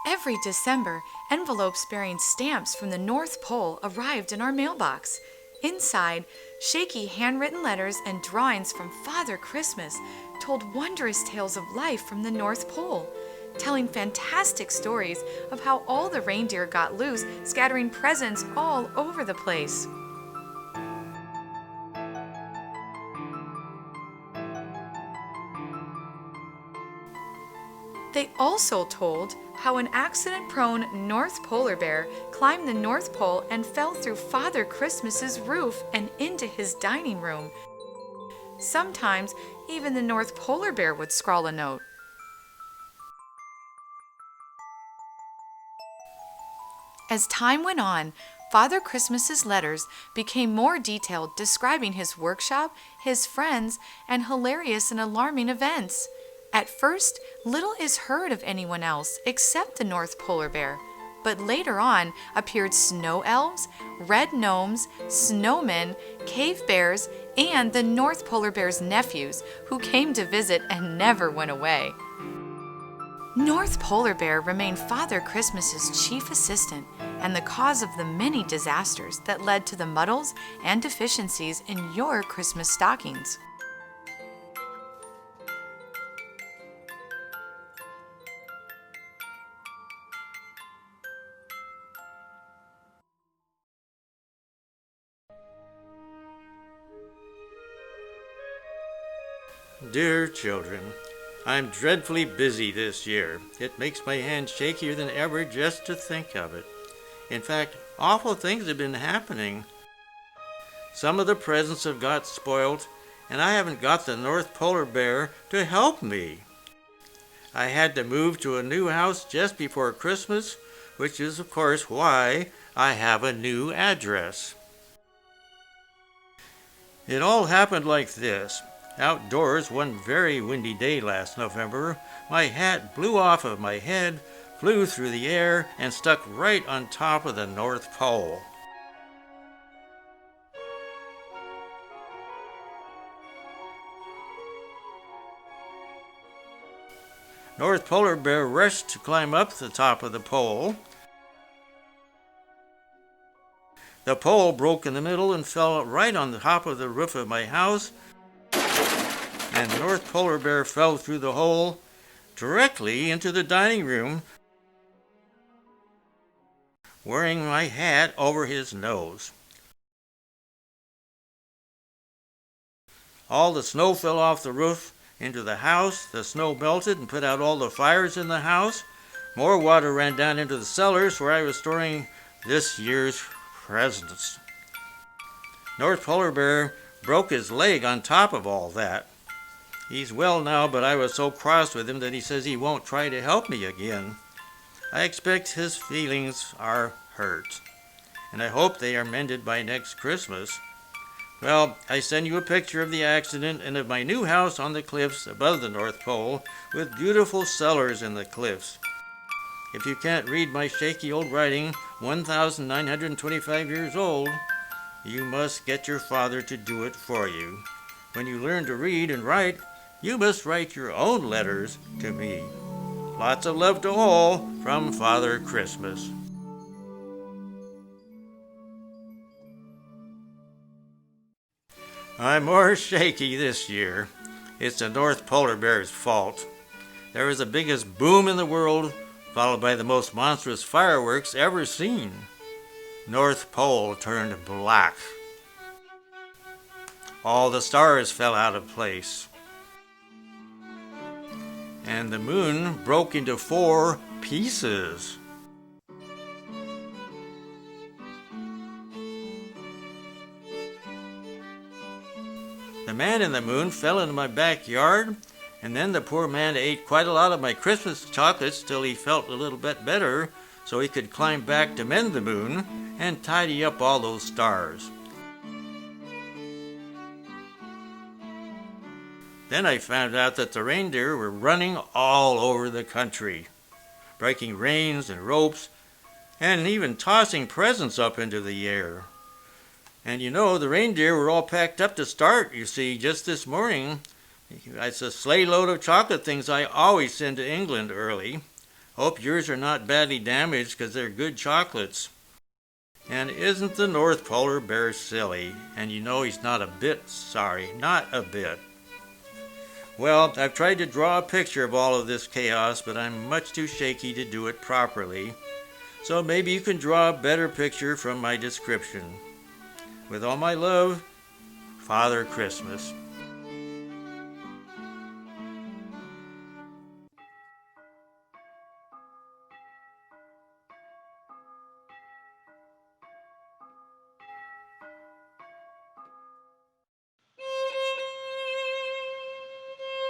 Every December, envelopes bearing stamps from the North Pole arrived in our mailbox. Inside, shaky handwritten letters and drawings from Father Christmas told wondrous tales of life from the North Pole, telling fantastic stories of how all the reindeer got loose, scattering presents all over the place. They also told how an accident-prone North Polar Bear climbed the North Pole and fell through Father Christmas's roof and into his dining room. Sometimes, even the North Polar Bear would scrawl a note. As time went on, Father Christmas's letters became more detailed, describing his workshop, his friends, and hilarious and alarming events. At first, little is heard of anyone else except the North Polar Bear, but later on appeared snow elves, red gnomes, snowmen, cave bears, and the North Polar Bear's nephews, who came to visit and never went away. North Polar Bear remained Father Christmas's chief assistant and the cause of the many disasters that led to the muddles and deficiencies in your Christmas stockings. Dear children, I'm dreadfully busy this year. It makes my hand shakier than ever just to think of it. In fact, awful things have been happening. Some of the presents have got spoiled, and I haven't got the North Polar Bear to help me. I had to move to a new house just before Christmas, which is of course why I have a new address. It all happened like this. Outdoors, one very windy day last November, my hat blew off of my head, flew through the air, and stuck right on top of the North Pole. North Polar Bear rushed to climb up the top of the pole. The pole broke in the middle and fell right on the top of the roof of my house, and North Polar Bear fell through the hole directly into the dining room, wearing my hat over his nose. All the snow fell off the roof into the house. The snow melted and put out all the fires in the house. More water ran down into the cellars where I was storing this year's presents. North Polar Bear broke his leg on top of all that. He's well now, but I was so cross with him that he says he won't try to help me again. I expect his feelings are hurt, and I hope they are mended by next Christmas. Well, I send you a picture of the accident and of my new house on the cliffs above the North Pole with beautiful cellars in the cliffs. If you can't read my shaky old writing, 1,925 years old, you must get your father to do it for you. When you learn to read and write, you must write your own letters to me. Lots of love to all from Father Christmas. I'm more shaky this year. It's the North Polar Bear's fault. There was the biggest boom in the world, followed by the most monstrous fireworks ever seen. North Pole turned black. All the stars fell out of place. And the moon broke into 4 pieces. The man in the moon fell into my backyard, and then the poor man ate quite a lot of my Christmas chocolates till he felt a little bit better, so he could climb back to mend the moon and tidy up all those stars. Then I found out that the reindeer were running all over the country, breaking reins and ropes, and even tossing presents up into the air. And you know, the reindeer were all packed up to start, you see, just this morning. It's a sleigh load of chocolate things I always send to England early. Hope yours are not badly damaged, because they're good chocolates. And isn't the North Polar Bear silly? And you know he's not a bit sorry, not a bit. Well, I've tried to draw a picture of all of this chaos, but I'm much too shaky to do it properly. So maybe you can draw a better picture from my description. With all my love, Father Christmas.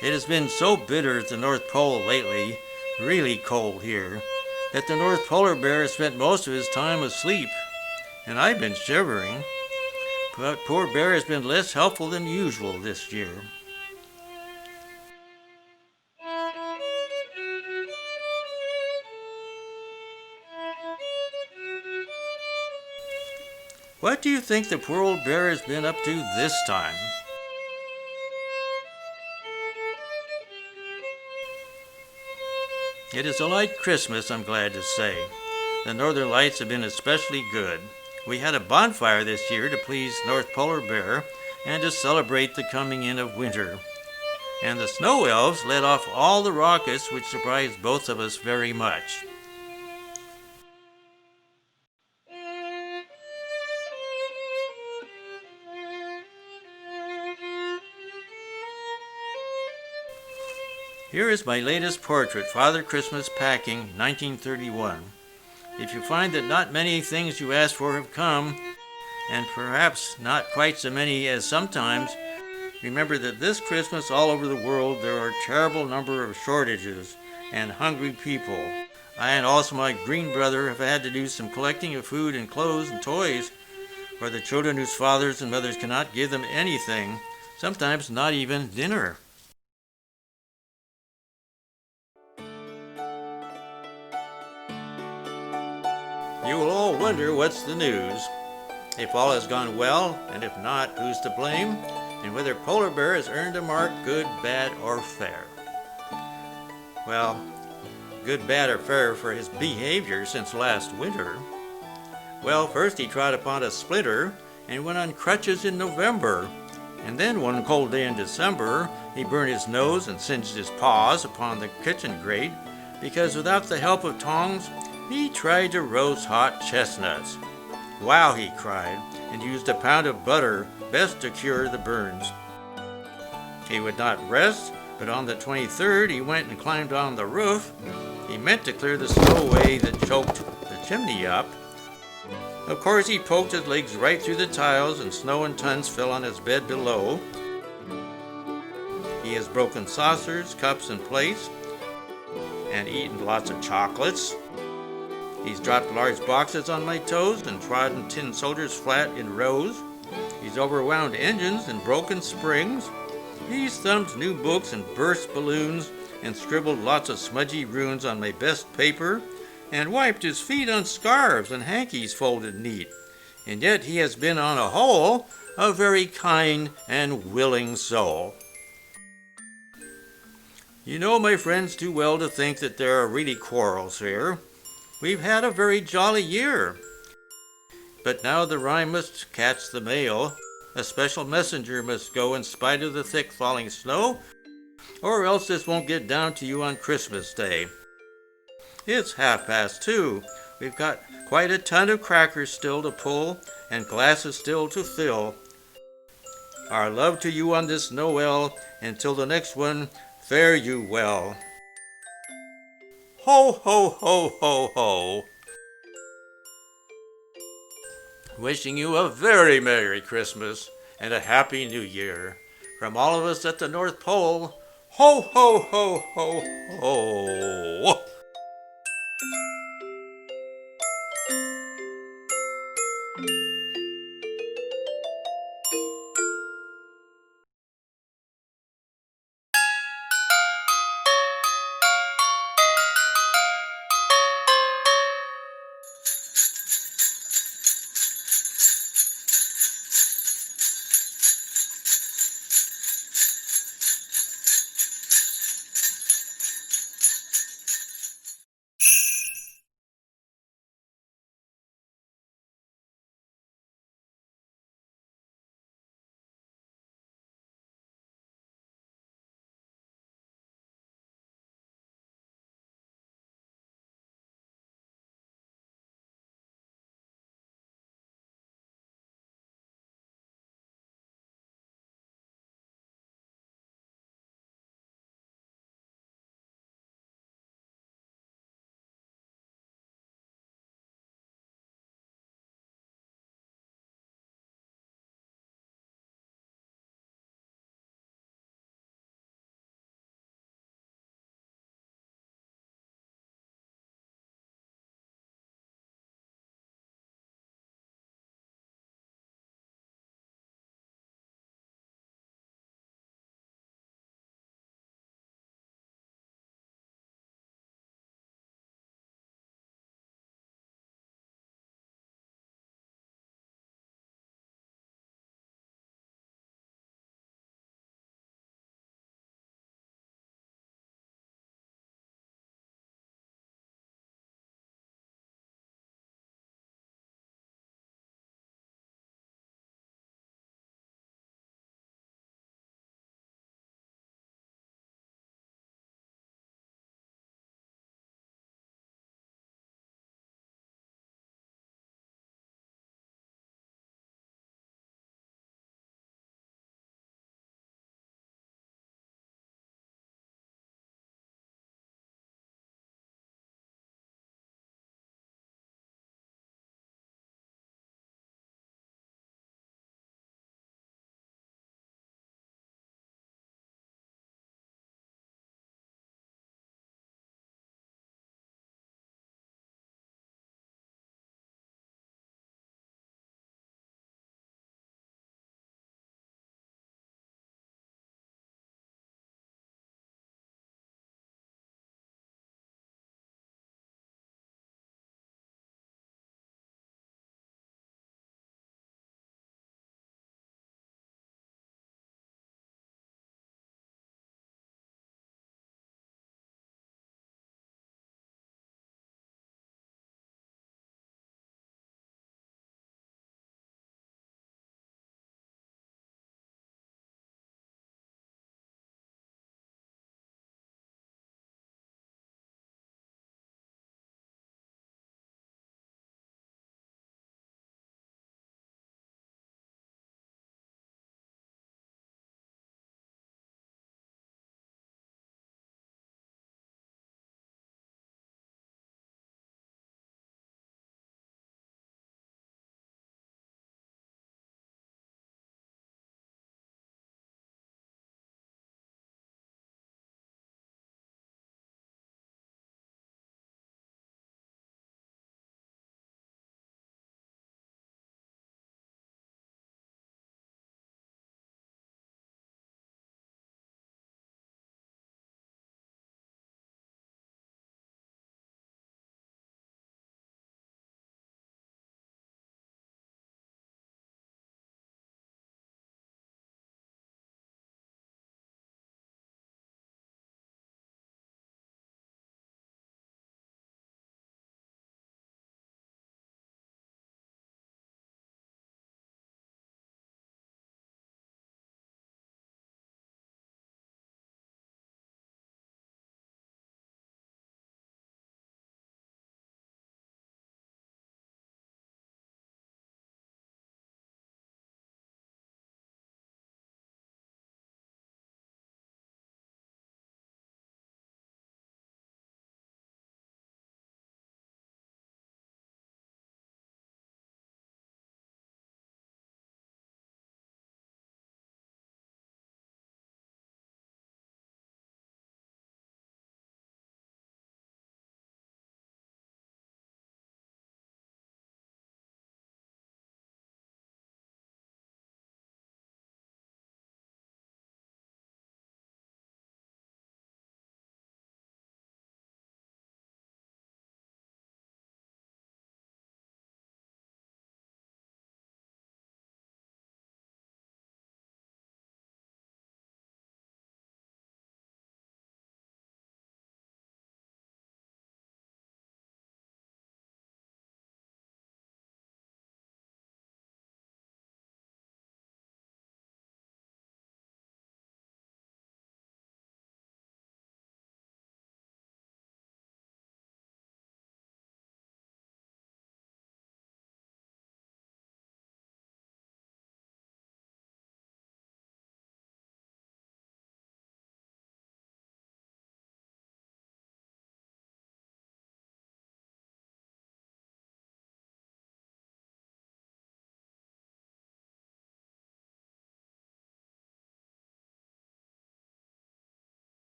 It has been so bitter at the North Pole lately, really cold here, that the North Polar Bear has spent most of his time asleep, and I've been shivering. But poor Bear has been less helpful than usual this year. What do you think the poor old bear has been up to this time? It is a light Christmas, I'm glad to say. The northern lights have been especially good. We had a bonfire this year to please North Polar Bear and to celebrate the coming in of winter. And the snow elves let off all the rockets, which surprised both of us very much. Here is my latest portrait, Father Christmas Packing, 1931. If you find that not many things you asked for have come, and perhaps not quite so many as sometimes, remember that this Christmas all over the world there are a terrible number of shortages and hungry people. I and also my green brother have had to do some collecting of food and clothes and toys for the children whose fathers and mothers cannot give them anything, sometimes not even dinner. You will all wonder what's the news. If all has gone well, and if not, who's to blame, and whether Polar Bear has earned a mark, good, bad, or fair. Well, good, bad, or fair for his behavior since last winter. Well, first he trod upon a splinter and went on crutches in November. And then one cold day in December, he burned his nose and singed his paws upon the kitchen grate, because without the help of tongs, he tried to roast hot chestnuts. Wow, he cried, and used a pound of butter, best to cure the burns. He would not rest, but on the 23rd he went and climbed on the roof. He meant to clear the snow away that choked the chimney up. Of course, he poked his legs right through the tiles, and snow and tons fell on his bed below. He has broken saucers, cups, and plates, and eaten lots of chocolates. He's dropped large boxes on my toes and trodden tin soldiers flat in rows. He's overwound engines and broken springs. He's thumbed new books and burst balloons and scribbled lots of smudgy runes on my best paper and wiped his feet on scarves and hankies folded neat. And yet he has been on a whole a very kind and willing soul. You know my friends too well to think that there are really quarrels here. We've had a very jolly year. But now the rhyme must catch the mail. A special messenger must go in spite of the thick falling snow, or else this won't get down to you on Christmas Day. It's 2:30. We've got quite a ton of crackers still to pull and glasses still to fill. Our love to you on this Noel. Until the next one, fare you well. Ho, ho, ho, ho, ho. Wishing you a very Merry Christmas and a Happy New Year. From all of us at the North Pole, ho, ho, ho, ho, ho.